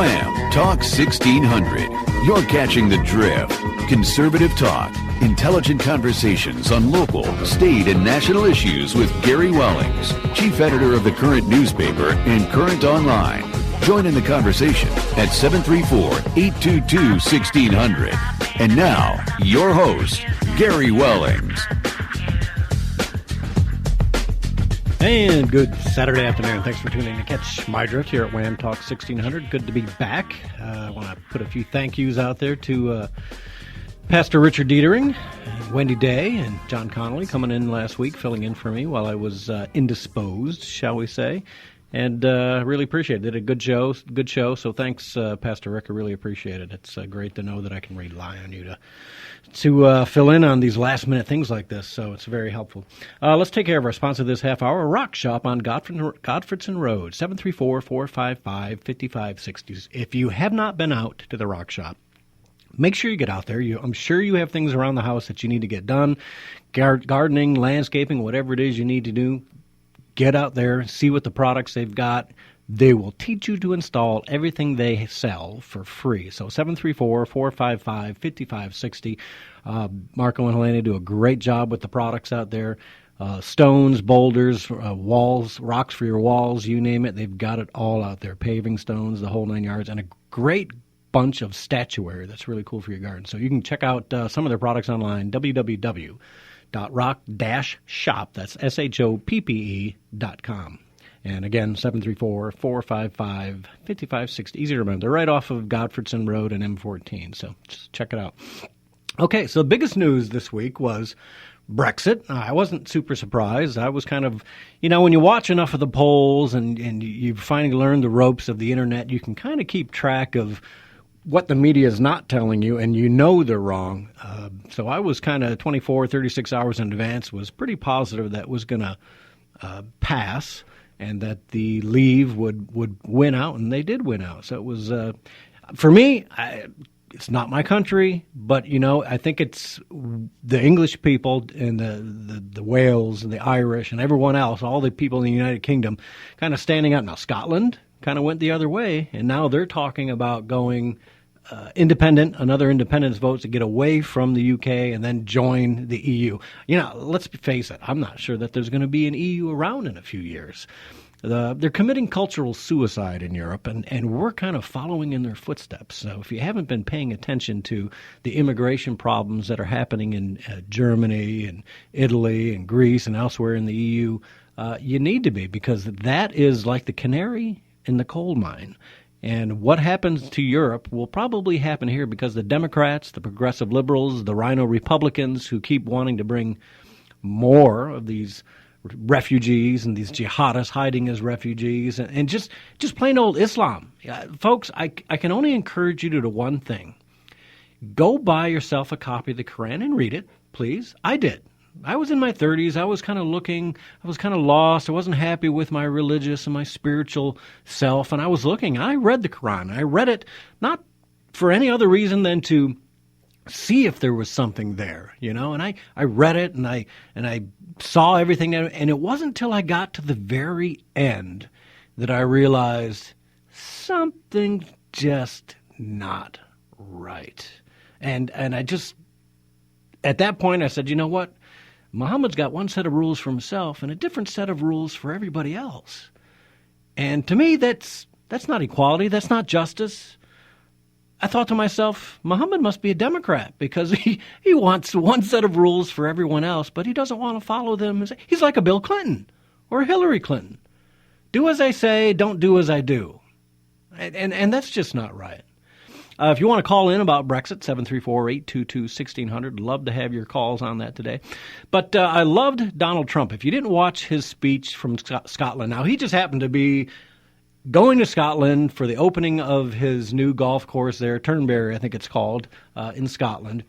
Wham! Talk 1600. You're catching the drift. Conservative talk. Intelligent conversations on local, state, and national issues with Gary Wellings, chief editor of the Current newspaper and Current Online. Join in the conversation at 734-822-1600. And now, your host, Gary Wellings. And good Saturday afternoon. Thanks for tuning in to catch my drift here at Wham Talk 1600. Good to be back. I want to put a few thank yous out there to Pastor Richard Dietering, Wendy Day, and John Connolly coming in last week, filling in for me while I was indisposed, shall we say. And really appreciate it. Did a good show. So thanks, Pastor Rick. I really appreciate it. It's great to know that I can rely on you to fill in on these last-minute things like this, so it's very helpful. Let's take care of our sponsor this half hour, Rock Shop on Godfredson Road, 734-455-5560. If you have not been out to the Rock Shop, make sure you get out there. I'm sure you have things around the house that you need to get done, gardening, landscaping, whatever it is you need to do. Get out there, see what the products they've got. They will teach you to install everything they sell for free. So 734-455-5560. Marco and Helena do a great job with the products out there. Stones, boulders, walls, rocks for your walls, you name it. They've got it all out there. Paving stones, the whole 9 yards, and a great bunch of statuary that's really cool for your garden. So you can check out some of their products online, www.rock-shop, that's shoppe.com. And again, 734-455-5560. Easy to remember. They're right off of Godfredson Road and M14, so just check it out. Okay, so the biggest news this week was Brexit. I wasn't super surprised. I was kind of, when you watch enough of the polls and you finally learn the ropes of the internet, you can kind of keep track of what the media is not telling you, and they're wrong. So I was kind of 24, 36 hours in advance, was pretty positive that was going to pass and that the Leave would win out, and they did win out. So it was, for me, it's not my country, but, I think it's the English people and the Wales and the Irish and everyone else, all the people in the United Kingdom kind of standing up. Now, Scotland kind of went the other way, and now they're talking about going another independence vote to get away from the UK and then join the EU. Let's face it, I'm not sure that there's going to be an EU around in a few years. They're committing cultural suicide in Europe, and we're kind of following in their footsteps. So if you haven't been paying attention to the immigration problems that are happening in Germany and Italy and Greece and elsewhere in the EU, you need to be, because that is like the canary in the coal mine. And what happens to Europe will probably happen here, because the Democrats, the progressive liberals, the rhino Republicans who keep wanting to bring more of these refugees and these jihadists hiding as refugees and just plain old Islam. Folks, I can only encourage you to do one thing. Go buy yourself a copy of the Quran and read it, please. I did. I was in my 30s. I was kind of looking. I was kind of lost. I wasn't happy with my religious and my spiritual self. And I was looking. I read the Quran. I read it not for any other reason than to see if there was something there, And I read it and I saw everything. And it wasn't until I got to the very end that I realized something's just not right. And I just, at that point, I said, you know what? Muhammad's got one set of rules for himself and a different set of rules for everybody else. And to me, that's not equality. That's not justice. I thought to myself, Muhammad must be a Democrat, because he wants one set of rules for everyone else, but he doesn't want to follow them. He's like a Bill Clinton or Hillary Clinton. Do as I say, don't do as I do. And that's just not right. If you want to call in about Brexit, 734-822-1600. Love to have your calls on that today. But I loved Donald Trump. If you didn't watch his speech from Scotland, now he just happened to be going to Scotland for the opening of his new golf course there, Turnberry, I think it's called, in Scotland.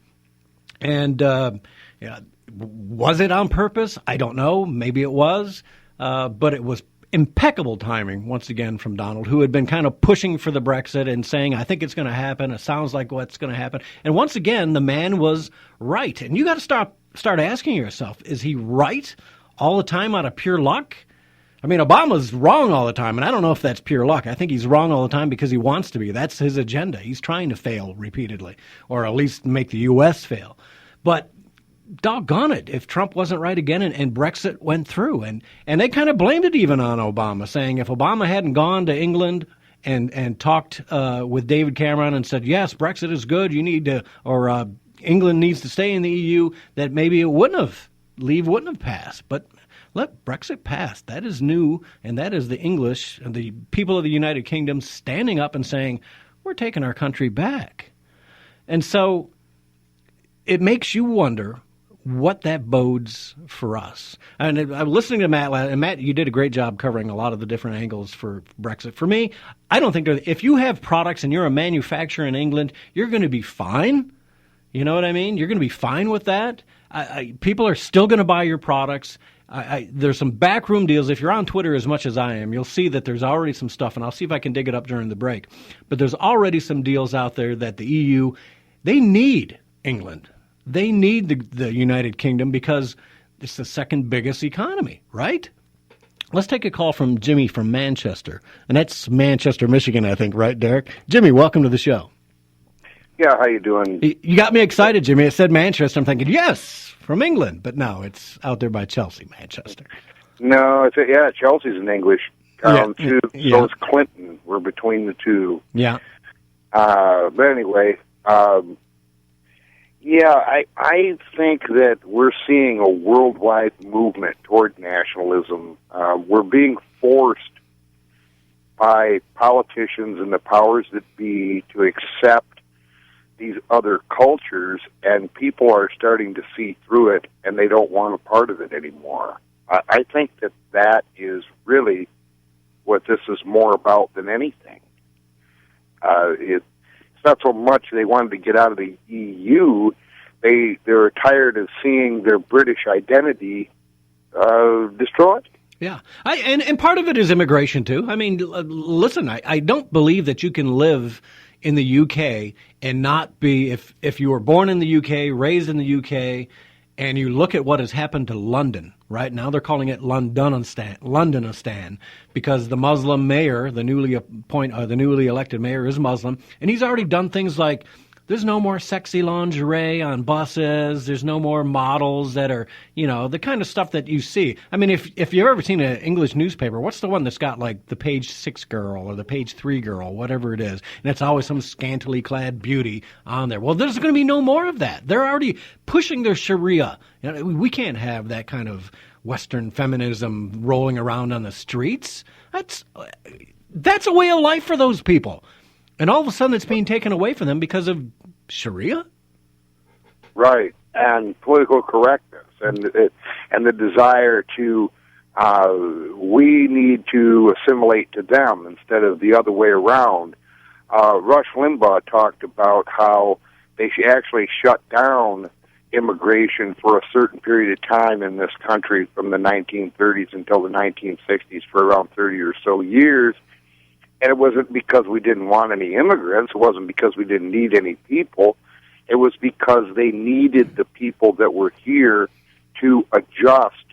And was it on purpose? I don't know. Maybe it was. But it was impeccable timing, once again, from Donald, who had been kind of pushing for the Brexit and saying, I think it's going to happen. It sounds like what's going to happen. And once again, the man was right. And you got to start asking yourself, is he right all the time out of pure luck? I mean, Obama's wrong all the time, and I don't know if that's pure luck. I think he's wrong all the time because he wants to be. That's his agenda. He's trying to fail repeatedly, or at least make the U.S. fail. But doggone it, if Trump wasn't right again and Brexit went through, and they kind of blamed it even on Obama, saying if Obama hadn't gone to England and talked with David Cameron and said, yes, Brexit is good, you need to, or England needs to stay in the EU, that maybe leave wouldn't have passed. But look, Brexit passed. That is new, and that is the English, the people of the United Kingdom standing up and saying, we're taking our country back. And so it makes you wonder what that bodes for us. And I'm listening to Matt, and Matt, you did a great job covering a lot of the different angles for Brexit. For me, I don't think if you have products and you're a manufacturer in England, you're going to be fine. You know what I mean? You're going to be fine with that. People are still going to buy your products. There's some backroom deals. If you're on Twitter as much as I am, you'll see that there's already some stuff, and I'll see if I can dig it up during the break. But there's already some deals out there that the EU, they need England. They need the United Kingdom because it's the second biggest economy, right? Let's take a call from Jimmy from Manchester. And that's Manchester, Michigan, I think, right, Derek? Jimmy, welcome to the show. Yeah, how you doing? You got me excited, Jimmy. It said Manchester. I'm thinking, yes, from England. But no, it's out there by Chelsea, Manchester. No, Chelsea's in English. So is Clinton. We're between the two. Yeah. But anyway, I think that we're seeing a worldwide movement toward nationalism. We're being forced by politicians and the powers that be to accept these other cultures, and people are starting to see through it, and they don't want a part of it anymore. I think that is really what this is more about than anything. It's not so much they wanted to get out of the EU. They're tired of seeing their British identity destroyed. Yeah, and part of it is immigration, too. I mean, listen, I don't believe that you can live in the UK and not be, if you were born in the UK, raised in the UK, and you look at what has happened to London, right? Now they're calling it Londonistan, because the Muslim mayor, the newly elected mayor is Muslim, and he's already done things like there's no more sexy lingerie on buses. There's no more models that are, the kind of stuff that you see. I mean, if you've ever seen an English newspaper, what's the one that's got like the page 6 girl or the page 3 girl, whatever it is, and it's always some scantily clad beauty on there. Well, there's going to be no more of that. They're already pushing their Sharia. We can't have that kind of Western feminism rolling around on the streets. That's a way of life for those people. And all of a sudden it's being taken away from them because of Sharia? Right, and political correctness, and the desire to, we need to assimilate to them instead of the other way around. Rush Limbaugh talked about how they actually shut down immigration for a certain period of time in this country from the 1930s until the 1960s for around 30 or so years. And it wasn't because we didn't want any immigrants. It wasn't because we didn't need any people. It was because they needed the people that were here to adjust,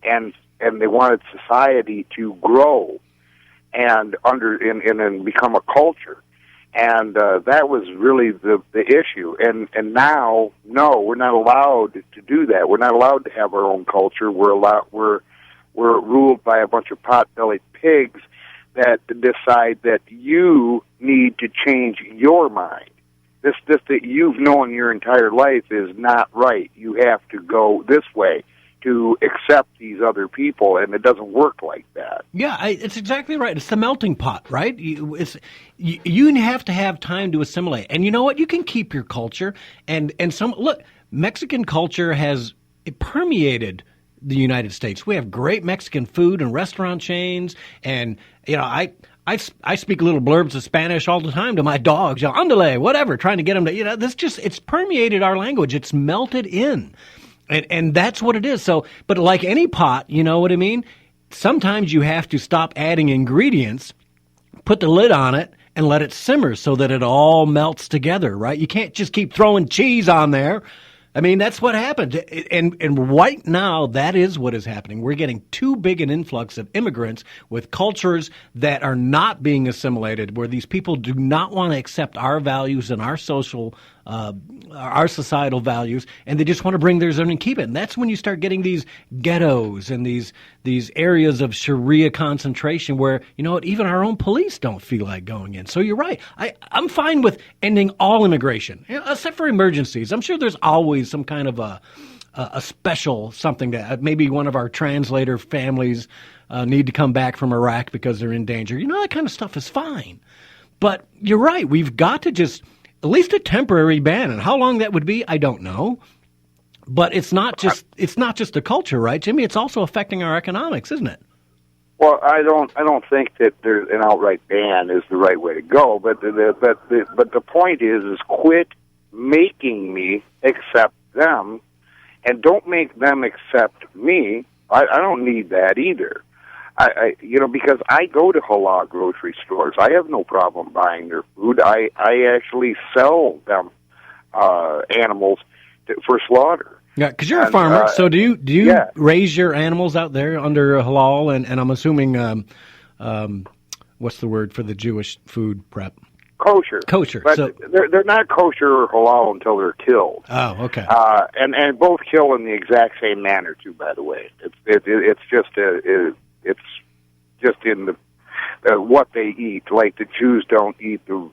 and they wanted society to grow and become a culture. And that was really the issue. And now, no, we're not allowed to do that. We're not allowed to have our own culture. We're ruled by a bunch of pot-bellied pigs that decide that you need to change your mind. This that you've known your entire life is not right. You have to go this way to accept these other people, and it doesn't work like that. Yeah, it's exactly right. It's the melting pot, right? You have to have time to assimilate. And you know what? You can keep your culture. Look, Mexican culture has permeated the United States. We have great Mexican food and restaurant chains, and I speak little blurbs of Spanish all the time to my dogs, andale, whatever, trying to get them to, it's permeated our language. It's melted in, and that's what it is. So, but like any pot, you know what I mean? Sometimes you have to stop adding ingredients, put the lid on it, and let it simmer so that it all melts together, right? You can't just keep throwing cheese on there. I mean, that's what happened. And right now, that is what is happening. We're getting too big an influx of immigrants with cultures that are not being assimilated, where these people do not want to accept our values and our societal values, and they just want to bring theirs in and keep it. And that's when you start getting these ghettos and these areas of Sharia concentration where, you know what, even our own police don't feel like going in. So you're right. I'm fine with ending all immigration, except for emergencies. I'm sure there's always some kind of a special something that maybe one of our translator families need to come back from Iraq because they're in danger. You know, that kind of stuff is fine. But you're right. We've got to just at least a temporary ban, and how long that would be, I don't know. But it's not just the culture, right, Jimmy? It's also affecting our economics, isn't it? Well, I don't think that there's an outright ban is the right way to go. But the point is quit making me accept them, and don't make them accept me. I don't need that either. Because I go to halal grocery stores. I have no problem buying their food. I actually sell them animals for slaughter. Yeah, because you're a farmer. So do you raise your animals out there under halal? And I'm assuming, what's the word for the Jewish food prep? Kosher. Kosher. But so they're not kosher or halal until they're killed. Oh, okay. And both kill in the exact same manner too. By the way, it's just in the what they eat. Like the Jews don't eat the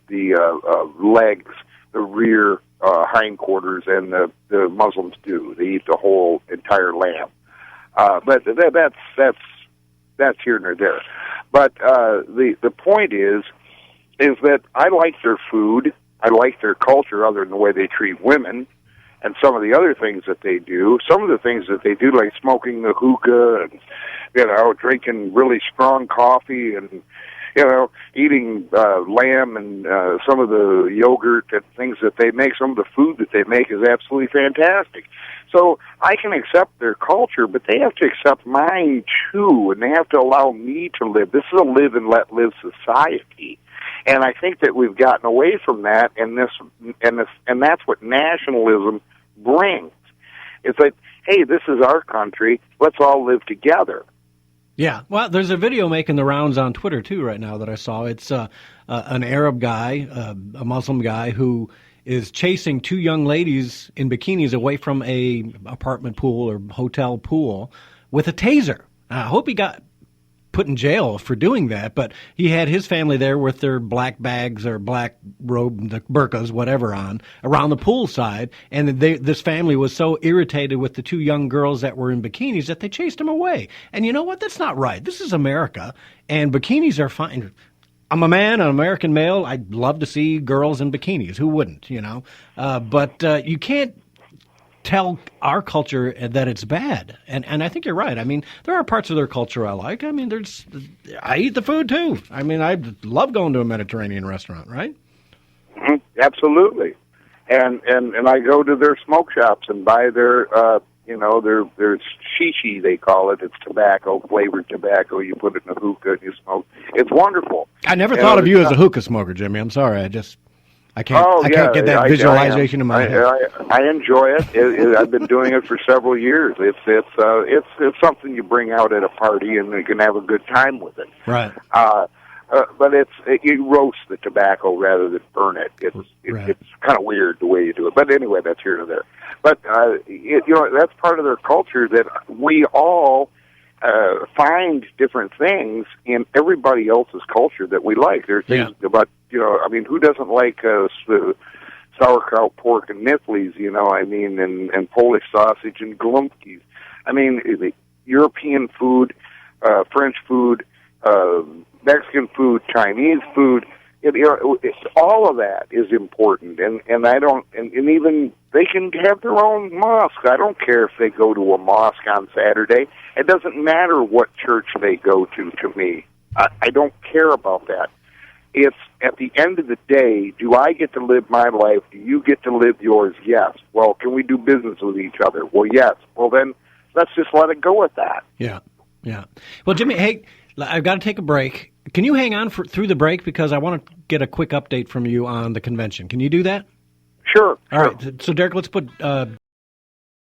legs, the rear hindquarters, and the Muslims do. They eat the whole entire lamb. But that's here nor there. But the point is that I like their food. I like their culture, other than the way they treat women, and some of the other things that they do. Some of the things that they do, like smoking the hookah and drinking really strong coffee and eating lamb and some of the yogurt and things that they make. Some of the food that they make is absolutely fantastic. So I can accept their culture, but they have to accept mine too, and they have to allow me to live. This is a live and let live society. And I think that we've gotten away from that, and that's what nationalism brings. It's like, hey, this is our country. Let's all live together. Yeah, well, there's a video making the rounds on Twitter, too, right now that I saw. It's an Arab guy, a Muslim guy, who is chasing two young ladies in bikinis away from a apartment pool or hotel pool with a taser. I hope he got put in jail for doing that, but he had his family there with their black bags or black robe, the burqas, whatever, on around the pool side, and this family was so irritated with the two young girls that were in bikinis that they chased them away. And you know what? That's not right. This is America, and bikinis are fine. I'm a man, an American male. I'd love to see girls in bikinis. Who wouldn't, But you can't tell our culture that it's bad. And I think you're right. I mean, there are parts of their culture I like. I mean, I eat the food too. I mean, I love going to a Mediterranean restaurant, right? Mm-hmm. Absolutely. And I go to their smoke shops and buy their their shishi, they call it. It's tobacco, flavored tobacco. You put it in a hookah and you smoke. It's wonderful. I never thought of you as a hookah smoker, Jimmy. I'm sorry. I can't get that visualization in my head. I enjoy it. I've been doing it for several years. It's something you bring out at a party and you can have a good time with it. Right. But you roast the tobacco rather than burn it. It's kind of weird the way you do it. But anyway, that's here and there. But that's part of their culture, that we all find different things in everybody else's culture that we like. There's things about, who doesn't like sauerkraut, pork, and nifflies, and Polish sausage and glumpkies. I mean, European food, French food, Mexican food, Chinese food, all of that is important. And even they can have their own mosque. I don't care if they go to a mosque on Saturday. It doesn't matter what church they go to me. I don't care about that. It's at the end of the day, do I get to live my life? Do you get to live yours? Yes. Well, can we do business with each other? Well, yes. Well, then let's just let it go with that. Yeah. Well, Jimmy, hey, I've got to take a break. Can you hang on through the break, because I want to get a quick update from you on the convention? Can you do that? Sure. All right. So, Derek, let's put